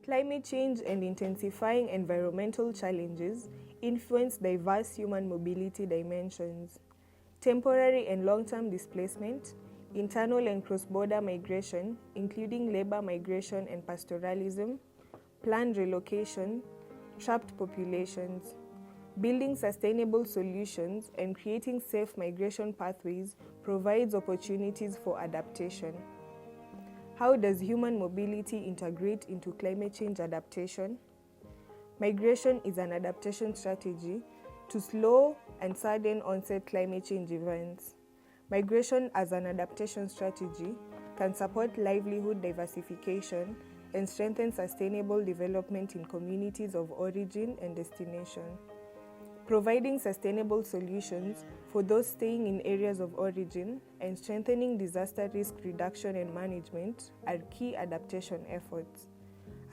Climate change and intensifying environmental challenges influence diverse human mobility dimensions. Temporary and long-term displacement, internal and cross-border migration, including labor migration and pastoralism, planned relocation, trapped populations. Building sustainable solutions and creating safe migration pathways provides opportunities for adaptation. How does human mobility integrate into climate change adaptation? Migration is an adaptation strategy to slow and sudden onset climate change events. Migration as an adaptation strategy can support livelihood diversification and strengthen sustainable development in communities of origin and destination. Providing sustainable solutions for those staying in areas of origin and strengthening disaster risk reduction and management are key adaptation efforts.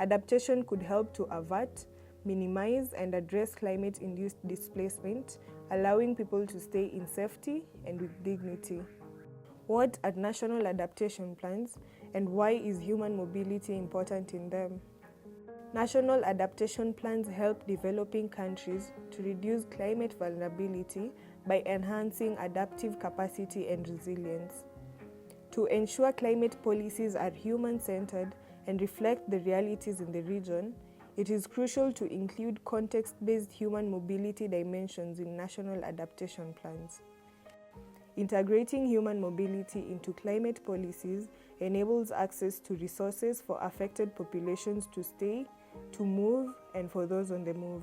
Adaptation could help to avert, minimize, and address climate-induced displacement, allowing people to stay in safety and with dignity. What are national adaptation plans, and why is human mobility important in them? National adaptation plans help developing countries to reduce climate vulnerability by enhancing adaptive capacity and resilience. To ensure climate policies are human-centered and reflect the realities in the region, it is crucial to include context-based human mobility dimensions in national adaptation plans. Integrating human mobility into climate policies enables access to resources for affected populations to stay, to move, and for those on the move.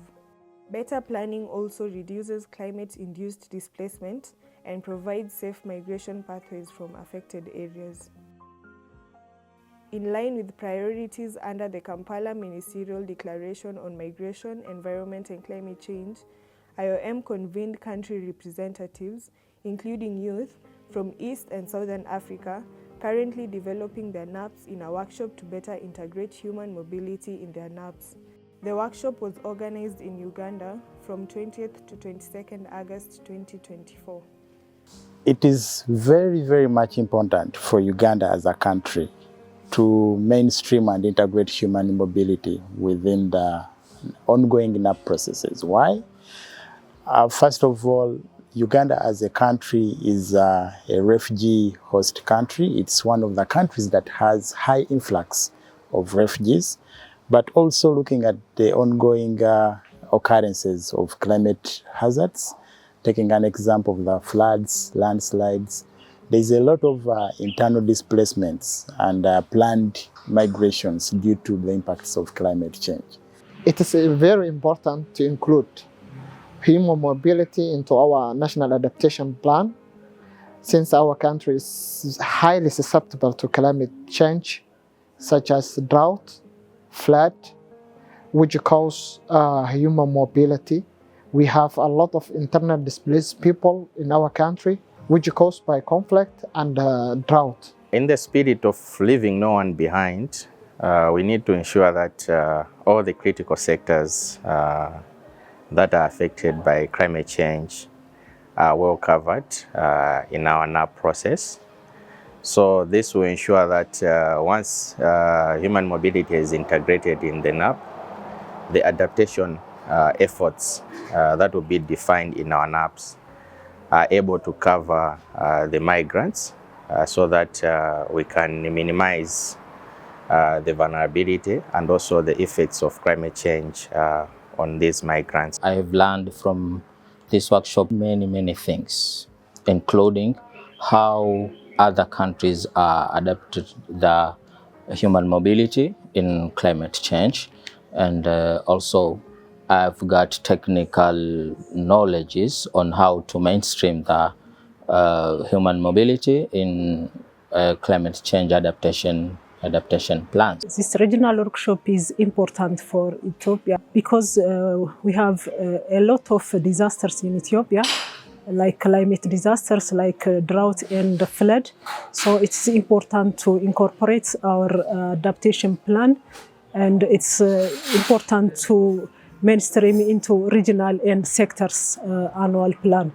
Better planning also reduces climate-induced displacement and provides safe migration pathways from affected areas. In line with priorities under the Kampala Ministerial Declaration on Migration, Environment and Climate Change, IOM convened country representatives, including youth, from East and Southern Africa, currently developing their NAPs in a workshop to better integrate human mobility in their NAPs. The workshop was organized in Uganda from 20th to 22nd August 2024. It is very, very much important for Uganda as a country to mainstream and integrate human mobility within the ongoing NAP processes. Why? First of all, Uganda as a country is a refugee host country. It's one of the countries that has high influx of refugees, but also looking at the ongoing occurrences of climate hazards, taking an example of the floods, landslides, there's a lot of internal displacements and planned migrations due to the impacts of climate change. It is very important to include human mobility into our national adaptation plan, since our country is highly susceptible to climate change, such as drought, flood, which cause human mobility. We have a lot of internally displaced people in our country, which is caused by conflict and drought. In the spirit of leaving no one behind, we need to ensure that all the critical sectors that are affected by climate change are well covered in our NAP process. So this will ensure that once human mobility is integrated in the NAP, the adaptation efforts that will be defined in our NAPs are able to cover the migrants so that we can minimize the vulnerability and also the effects of climate change on these migrants. I have learned from this workshop many things, including how other countries are adapted the human mobility in climate change, and also I've got technical knowledges on how to mainstream the human mobility in climate change adaptation plans. This regional workshop is important for Ethiopia because we have a lot of disasters in Ethiopia, like climate disasters, like drought and flood. So it's important to incorporate our adaptation plan, and it's important to mainstream into regional and sectors annual plan.